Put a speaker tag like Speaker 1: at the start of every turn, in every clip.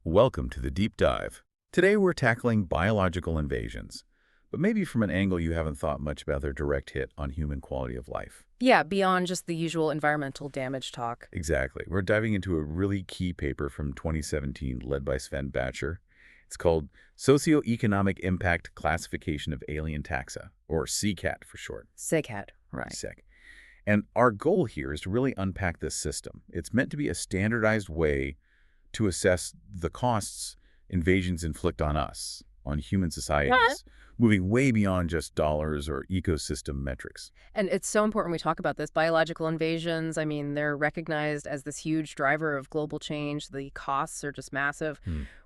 Speaker 1: Welcome to the Deep Dive. Today we're tackling biological invasions, but maybe from an angle you haven't thought much about their direct hit on human quality of life.
Speaker 2: Yeah, beyond just the usual environmental damage talk.
Speaker 1: Exactly. We're diving into a really key paper from 2017 led by Bacher. It's called Socioeconomic Impact Classification of Alien Taxa, or SEICAT for short.
Speaker 2: SEICAT, right.
Speaker 1: SEC. And our goal here is to really unpack this system. It's meant to be a standardized way to assess the costs invasions inflict on us, on human societies, moving way beyond just dollars or ecosystem metrics.
Speaker 2: And it's so important we talk about this. Biological invasions, I mean, they're recognized as this huge driver of global change. The costs are just massive.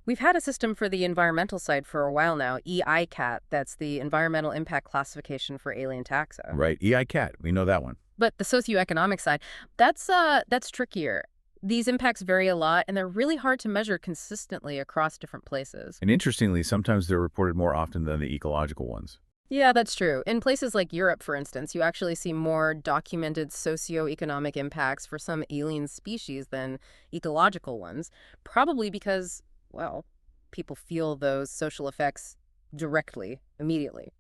Speaker 2: We've had a system for the environmental side for a while now, EICAT, that's the Environmental Impact Classification for Alien Taxa.
Speaker 1: Right, EICAT, we know that one.
Speaker 2: But the socioeconomic side, that's trickier. These impacts vary a lot, and they're really hard to measure consistently across different places.
Speaker 1: And interestingly, sometimes they're reported more often than the ecological ones.
Speaker 2: Yeah, that's true. In places like Europe, for instance, you actually see more documented socioeconomic impacts for some alien species than ecological ones, probably because, well, people feel those social effects directly, immediately.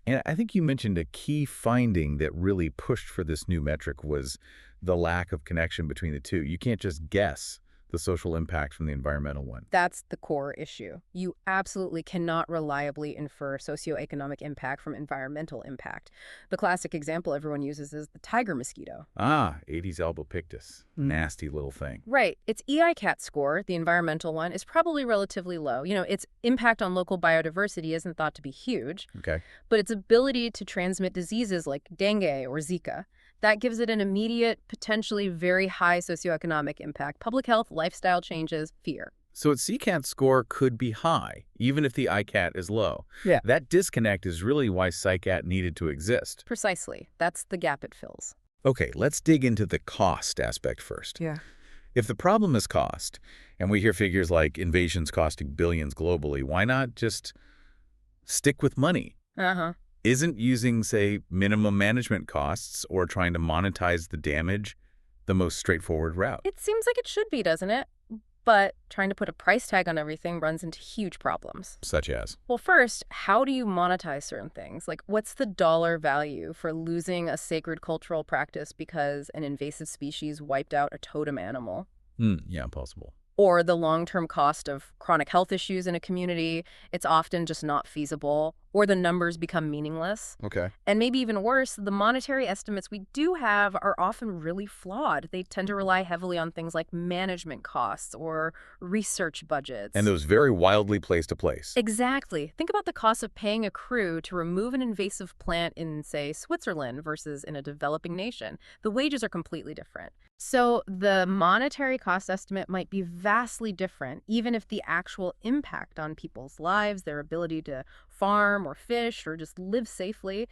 Speaker 1: And I think you mentioned a key finding that really pushed for this new metric was the lack of connection between the two. You can't just guess the social impact from the environmental one.
Speaker 2: That's the core issue. You absolutely cannot reliably infer socioeconomic impact from environmental impact. The classic example everyone uses is the tiger mosquito.
Speaker 1: Aedes albopictus. Nasty little thing.
Speaker 2: Right. Its EICAT score, the environmental one, is probably relatively low. You know, its impact on local biodiversity isn't thought to be huge.
Speaker 1: Okay.
Speaker 2: But its ability to transmit diseases like dengue or Zika, that gives it an immediate, potentially very high socioeconomic impact. Public health, lifestyle changes, fear.
Speaker 1: So its SEICAT score could be high, even if the ICAT is low.
Speaker 2: Yeah.
Speaker 1: That disconnect is really why SEICAT needed to exist.
Speaker 2: Precisely. That's the gap it fills.
Speaker 1: Okay, let's dig into the cost aspect first.
Speaker 2: Yeah.
Speaker 1: If the problem is cost, and we hear figures like invasions costing billions globally, why not just stick with money? Isn't using, say, minimum management costs or trying to monetize the damage the most straightforward route?
Speaker 2: It seems like it should be, doesn't it? But trying to put a price tag on everything runs into huge problems.
Speaker 1: Such as?
Speaker 2: Well, first, how do you monetize certain things? Like, what's the dollar value for losing a sacred cultural practice because an invasive species wiped out a totem animal?
Speaker 1: Yeah, impossible.
Speaker 2: Or the long-term cost of chronic health issues in a community. It's often just not feasible, or the numbers become meaningless.
Speaker 1: Okay.
Speaker 2: And maybe even worse, the monetary estimates we do have are often really flawed. They tend to rely heavily on things like management costs or research budgets.
Speaker 1: And those vary wildly place to place.
Speaker 2: Exactly. Think about the cost of paying a crew to remove an invasive plant in, say, Switzerland versus in a developing nation. The wages are completely different. So the monetary cost estimate might be vastly different, even if the actual impact on people's lives, their ability to farm or fish or just live safely,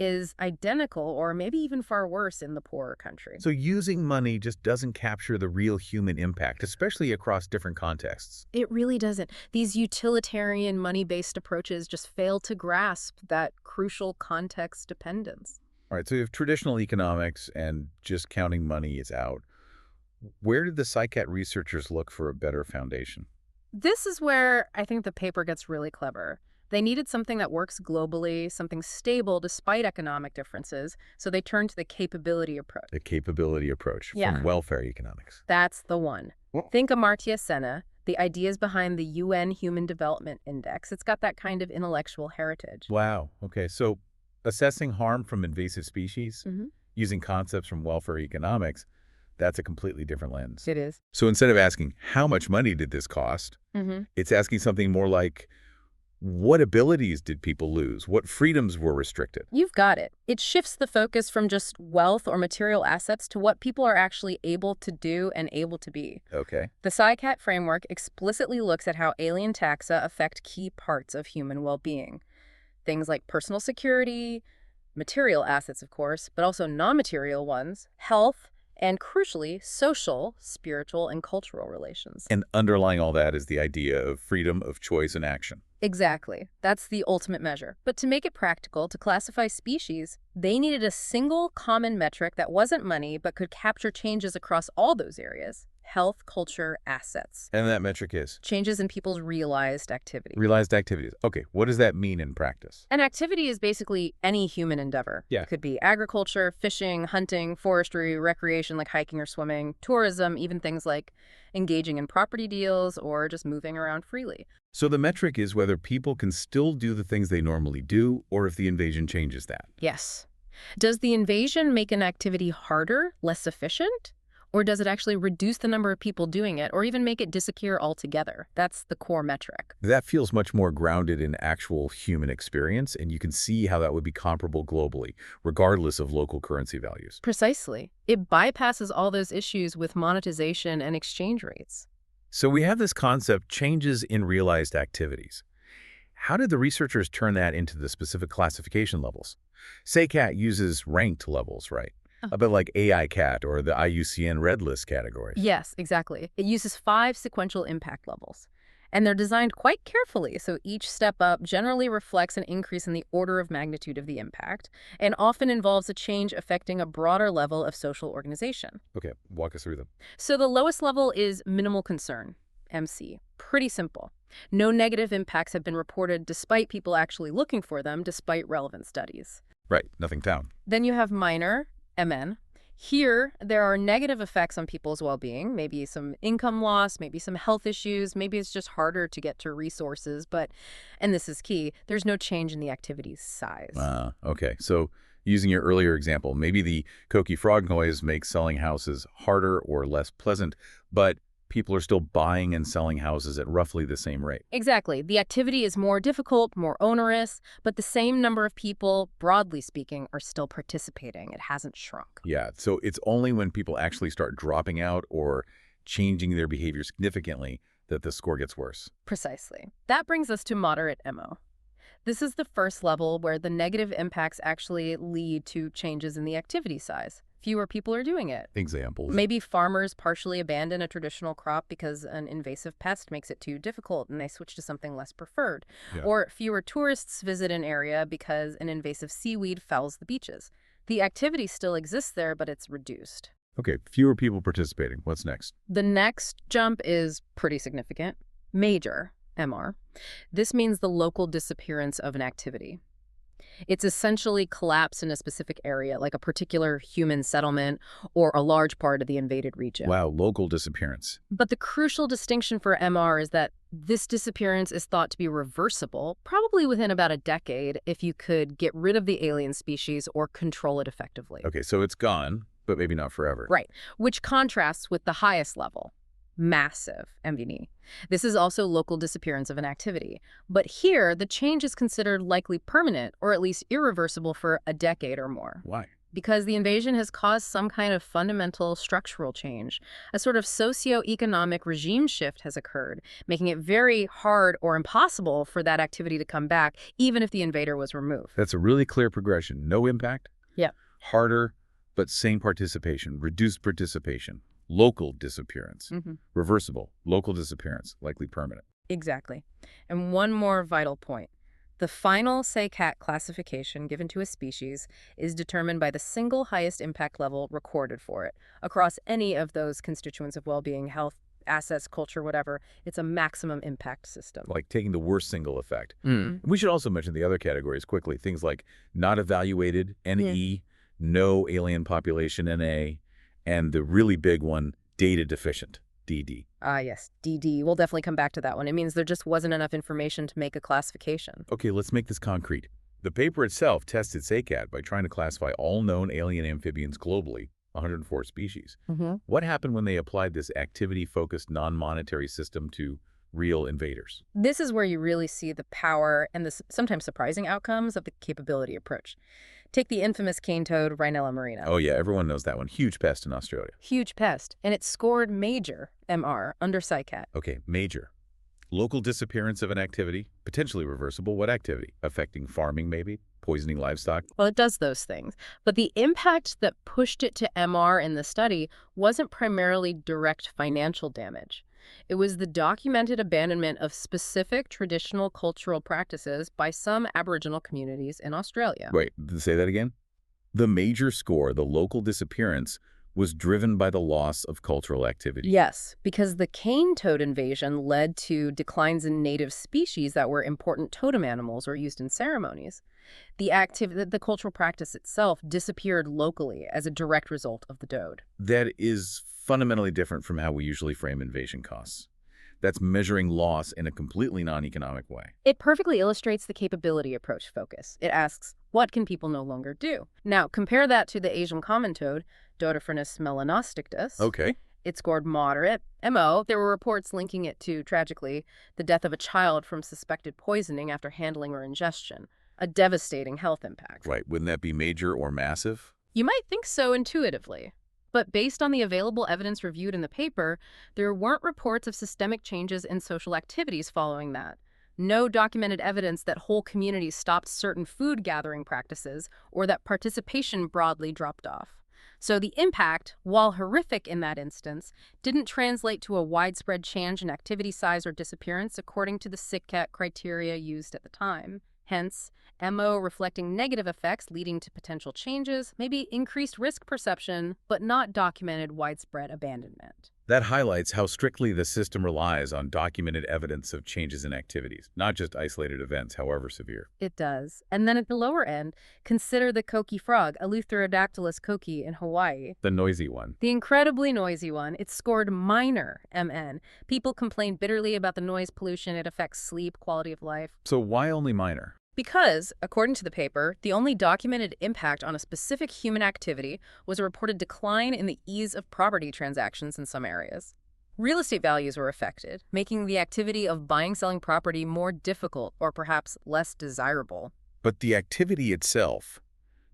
Speaker 2: is identical or maybe even far worse in the poorer country.
Speaker 1: So using money just doesn't capture the real human impact, especially across different contexts.
Speaker 2: It really doesn't. These utilitarian money-based approaches just fail to grasp that crucial context dependence.
Speaker 1: All right, so if traditional economics and just counting money is out, where did the SEICAT researchers look for a better foundation?
Speaker 2: This is where I think the paper gets really clever. They needed something that works globally, something stable despite economic differences, so they turned to the capability approach.
Speaker 1: The capability approach from welfare economics.
Speaker 2: That's the one. Think Amartya Sen, the ideas behind the UN Human Development Index. It's got that kind of intellectual heritage.
Speaker 1: Wow. Okay, so assessing harm from invasive species, using concepts from welfare economics, that's a completely different lens.
Speaker 2: It is.
Speaker 1: So instead of asking, how much money did this cost, it's asking something more like, what abilities did people lose? What freedoms were restricted?
Speaker 2: You've got it. It shifts the focus from just wealth or material assets to what people are actually able to do and able to be.
Speaker 1: Okay.
Speaker 2: The SEICAT framework explicitly looks at how alien taxa affect key parts of human well-being. Things like personal security, material assets, of course, but also non-material ones, health, and crucially, social, spiritual, and cultural relations.
Speaker 1: And underlying all that is the idea of freedom of choice and action.
Speaker 2: Exactly. That's the ultimate measure. But to make it practical, to classify species, they needed a single common metric that wasn't money but could capture changes across all those areas. health, culture, assets.
Speaker 1: And that metric is?
Speaker 2: Changes in people's realized activity.
Speaker 1: Realized activities. Okay, what does that mean in practice?
Speaker 2: An activity is basically any human endeavor.
Speaker 1: Yeah.
Speaker 2: It could be agriculture, fishing, hunting, forestry, recreation like hiking or swimming, tourism, even things like engaging in property deals or just moving around freely.
Speaker 1: So the metric is whether people can still do the things they normally do or if the invasion changes that.
Speaker 2: Yes. Does the invasion make an activity harder, less efficient? Or does it actually reduce the number of people doing it or even make it disappear altogether? That's the core metric.
Speaker 1: That feels much more grounded in actual human experience, and you can see how that would be comparable globally, regardless of local currency values.
Speaker 2: Precisely. It bypasses all those issues with monetization and exchange rates.
Speaker 1: So we have this concept, changes in realized activities. How did the researchers turn that into the specific classification levels? SEICAT uses ranked levels, right? A bit like AICAT or the IUCN Red List categories.
Speaker 2: Yes, exactly. It uses 5 sequential impact levels. And they're designed quite carefully, so each step up generally reflects an increase in the order of magnitude of the impact, and often involves a change affecting a broader level of social organization.
Speaker 1: Okay, walk us through them.
Speaker 2: So the lowest level is minimal concern, MC. Pretty simple. No negative impacts have been reported despite people actually looking for them, despite relevant studies.
Speaker 1: Right, nothing found.
Speaker 2: Then you have minor, MN. Here, there are negative effects on people's well-being, maybe some income loss, maybe some health issues, maybe it's just harder to get to resources, but, and this is key, there's no change in the activity's size.
Speaker 1: Okay. So using your earlier example, maybe the Koki frog noise makes selling houses harder or less pleasant, but people are still buying and selling houses at roughly the same rate.
Speaker 2: Exactly. The activity is more difficult, more onerous, but the same number of people, broadly speaking, are still participating. It hasn't shrunk.
Speaker 1: Yeah, so it's only when people actually start dropping out or changing their behavior significantly that the score gets worse.
Speaker 2: Precisely. That brings us to moderate MO. This is the first level where the negative impacts actually lead to changes in the activity size. Fewer people are doing it.
Speaker 1: Examples.
Speaker 2: Maybe farmers partially abandon a traditional crop because an invasive pest makes it too difficult and they switch to something less preferred.
Speaker 1: Yeah.
Speaker 2: Or fewer tourists visit an area because an invasive seaweed fouls the beaches. The activity still exists there, but it's reduced.
Speaker 1: Okay, fewer people participating. What's next?
Speaker 2: The next jump is pretty significant. Major, MR. This means the local disappearance of an activity. It's essentially collapse in a specific area, like a particular human settlement or a large part of the invaded region.
Speaker 1: Wow, local disappearance.
Speaker 2: But the crucial distinction for MR is that this disappearance is thought to be reversible, probably within about a decade, if you could get rid of the alien species or control it effectively.
Speaker 1: Okay, so it's gone, but maybe not forever.
Speaker 2: Right, which contrasts with the highest level. Massive MVD. This is also local disappearance of an activity. But here, the change is considered likely permanent or at least irreversible for a decade or more.
Speaker 1: Why?
Speaker 2: Because the invasion has caused some kind of fundamental structural change. A sort of socio-economic regime shift has occurred, making it very hard or impossible for that activity to come back, even if the invader was removed.
Speaker 1: That's a really clear progression. No impact.
Speaker 2: Yeah.
Speaker 1: Harder, but same participation. Reduced participation. Local disappearance. Reversible. Local disappearance. Likely permanent.
Speaker 2: Exactly. And one more vital point. The final SEICAT classification given to a species is determined by the single highest impact level recorded for it. Across any of those constituents of well-being, health, assets, culture, whatever, it's a maximum impact system.
Speaker 1: Like taking the worst single effect. We should also mention the other categories quickly. Things like not evaluated, NE, no alien population, NA, and the really big one, data deficient, DD.
Speaker 2: Yes, DD. We'll definitely come back to that one. It means there just wasn't enough information to make a classification.
Speaker 1: Okay, let's make this concrete. The paper itself tested SEICAT by trying to classify all known alien amphibians globally, 104 species. What happened when they applied this activity-focused non-monetary system to real invaders?
Speaker 2: This is where you really see the power and the sometimes surprising outcomes of the capability approach. Take the infamous cane toad, Rhinella marina.
Speaker 1: Oh yeah, everyone knows that one. Huge pest in Australia.
Speaker 2: Huge pest. And it scored major MR under SEICAT.
Speaker 1: Okay, major. Local disappearance of an activity, potentially reversible. What activity? Affecting farming, maybe? Poisoning livestock?
Speaker 2: Well, it does those things. But the impact that pushed it to MR in the study wasn't primarily direct financial damage. It was the documented abandonment of specific traditional cultural practices by some Aboriginal communities in Australia.
Speaker 1: Wait, say that again? The major score, the local disappearance, was driven by the loss of cultural activity.
Speaker 2: Yes, because the cane toad invasion led to declines in native species that were important totem animals or used in ceremonies. The cultural practice itself disappeared locally as a direct result of the dode.
Speaker 1: That is fundamentally different from how we usually frame invasion costs. That's measuring loss in a completely non-economic way.
Speaker 2: It perfectly illustrates the capability approach focus. It asks, what can people no longer do? Now, compare that to the Asian common toad, Dodophrynus melanostictus.
Speaker 1: Okay.
Speaker 2: It scored moderate MO. There were reports linking it to, tragically, the death of a child from suspected poisoning after handling or ingestion. A devastating health impact.
Speaker 1: Right. Wouldn't that be major or massive?
Speaker 2: You might think so intuitively. But based on the available evidence reviewed in the paper, there weren't reports of systemic changes in social activities following that. No documented evidence that whole communities stopped certain food gathering practices or that participation broadly dropped off. So the impact, while horrific in that instance, didn't translate to a widespread change in activity size or disappearance according to the SEICAT criteria used at the time. Hence, MO reflecting negative effects leading to potential changes, maybe increased risk perception, but not documented widespread abandonment.
Speaker 1: That highlights how strictly the system relies on documented evidence of changes in activities, not just isolated events, however severe.
Speaker 2: It does. And then at the lower end, consider the koki frog, Eleutherodactylus koki in Hawaii.
Speaker 1: The noisy one.
Speaker 2: The incredibly noisy one. It scored minor MN. People complain bitterly about the noise pollution. It affects sleep, quality of life.
Speaker 1: So why only minor?
Speaker 2: Because, according to the paper, the only documented impact on a specific human activity was a reported decline in the ease of property transactions in some areas. Real estate values were affected, making the activity of buying-selling property more difficult or perhaps less desirable.
Speaker 1: But the activity itself,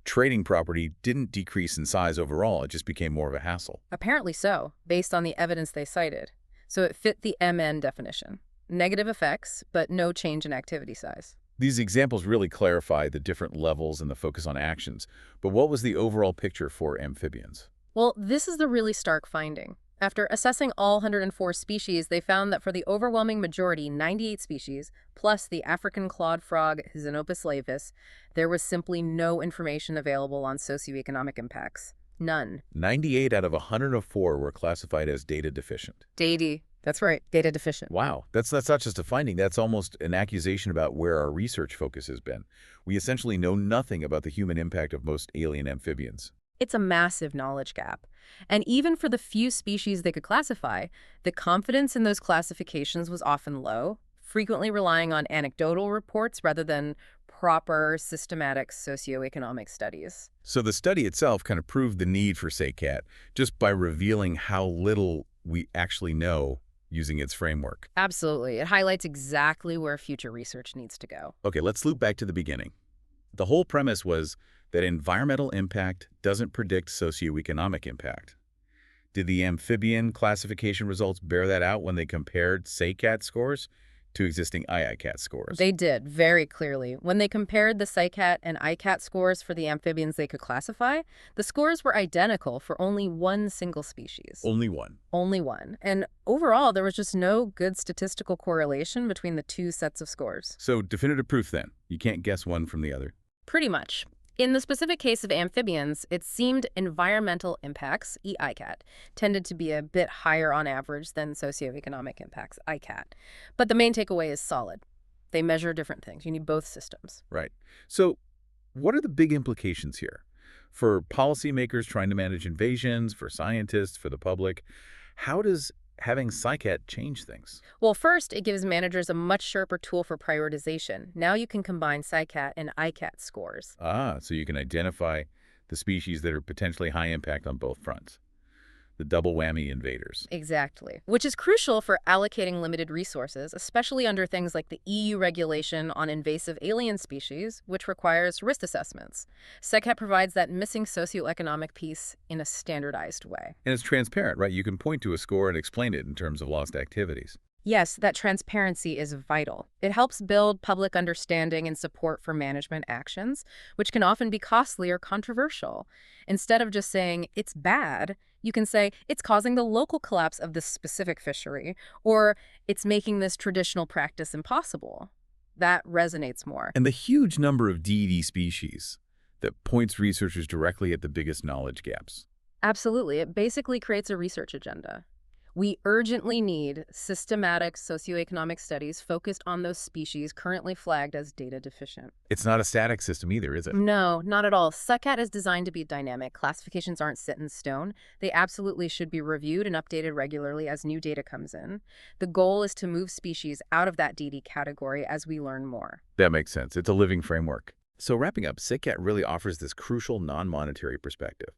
Speaker 1: trading property, didn't decrease in size overall. It just became more of a hassle.
Speaker 2: Apparently so, based on the evidence they cited. So it fit the MN definition. Negative effects, but no change in activity size.
Speaker 1: These examples really clarify the different levels and the focus on actions. But what was the overall picture for amphibians?
Speaker 2: Well, this is the really stark finding. After assessing all 104 species, they found that for the overwhelming majority, 98 species, plus the African clawed frog Xenopus laevis, there was simply no information available on socioeconomic impacts. None.
Speaker 1: 98 out of 104 were classified as data deficient.
Speaker 2: That's right, data deficient.
Speaker 1: Wow, that's not just a finding, that's almost an accusation about where our research focus has been. We essentially know nothing about the human impact of most alien amphibians.
Speaker 2: It's a massive knowledge gap. And even for the few species they could classify, the confidence in those classifications was often low, frequently relying on anecdotal reports rather than proper systematic socioeconomic studies.
Speaker 1: So the study itself kind of proved the need for SEICAT just by revealing how little we actually know using its framework.
Speaker 2: Absolutely. It highlights exactly where future research needs to go.
Speaker 1: Okay, let's loop back to the beginning. The whole premise was that environmental impact doesn't predict socioeconomic impact. Did the amphibian classification results bear that out when they compared SEICAT scores to existing IICAT scores?
Speaker 2: They did, very clearly. When they compared the SEICAT and ICAT scores for the amphibians they could classify, the scores were identical for only one single species.
Speaker 1: Only one.
Speaker 2: Only one. And overall, there was just no good statistical correlation between the two sets of scores.
Speaker 1: So definitive proof then. You can't guess one from the other.
Speaker 2: Pretty much. In the specific case of amphibians, it seemed environmental impacts, EICAT, tended to be a bit higher on average than socioeconomic impacts, ICAT. But the main takeaway is solid. They measure different things. You need both systems.
Speaker 1: Right. So what are the big implications here? For policymakers trying to manage invasions, for scientists, for the public, how does having SEICAT change things?
Speaker 2: Well, first, it gives managers a much sharper tool for prioritization. Now you can combine SEICAT and ICAT scores.
Speaker 1: So you can identify the species that are potentially high impact on both fronts. The double whammy invaders.
Speaker 2: Exactly. Which is crucial for allocating limited resources, especially under things like the EU regulation on invasive alien species, which requires risk assessments. SEICAT provides that missing socioeconomic piece in a standardized way.
Speaker 1: And it's transparent, right? You can point to a score and explain it in terms of lost activities.
Speaker 2: Yes, that transparency is vital. It helps build public understanding and support for management actions, which can often be costly or controversial. Instead of just saying, it's bad, you can say, it's causing the local collapse of this specific fishery, or it's making this traditional practice impossible. That resonates more.
Speaker 1: And the huge number of DED species that points researchers directly at the biggest knowledge gaps.
Speaker 2: Absolutely. It basically creates a research agenda. We urgently need systematic socioeconomic studies focused on those species currently flagged as data deficient.
Speaker 1: It's not a static system either, is it?
Speaker 2: No, not at all. SEICAT is designed to be dynamic. Classifications aren't set in stone. They absolutely should be reviewed and updated regularly as new data comes in. The goal is to move species out of that DD category as we learn more.
Speaker 1: That makes sense. It's a living framework. So wrapping up, SEICAT really offers this crucial non-monetary perspective.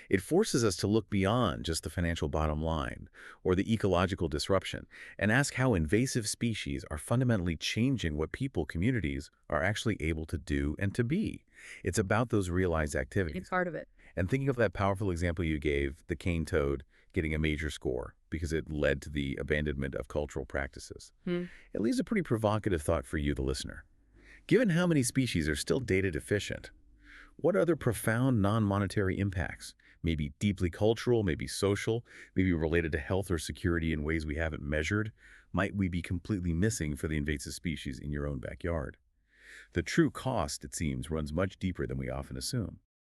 Speaker 1: It forces us to look beyond just the financial bottom line or the ecological disruption and ask how invasive species are fundamentally changing what people, communities, are actually able to do and to be. It's about those realized activities.
Speaker 2: It's part of it.
Speaker 1: And thinking of that powerful example you gave, the cane toad getting a major score because it led to the abandonment of cultural practices. It leaves a pretty provocative thought for you, the listener. Given how many species are still data deficient, what other profound non-monetary impacts, maybe deeply cultural, maybe social, maybe related to health or security in ways we haven't measured, might we be completely missing for the invasive species in your own backyard? The true cost, it seems, runs much deeper than we often assume.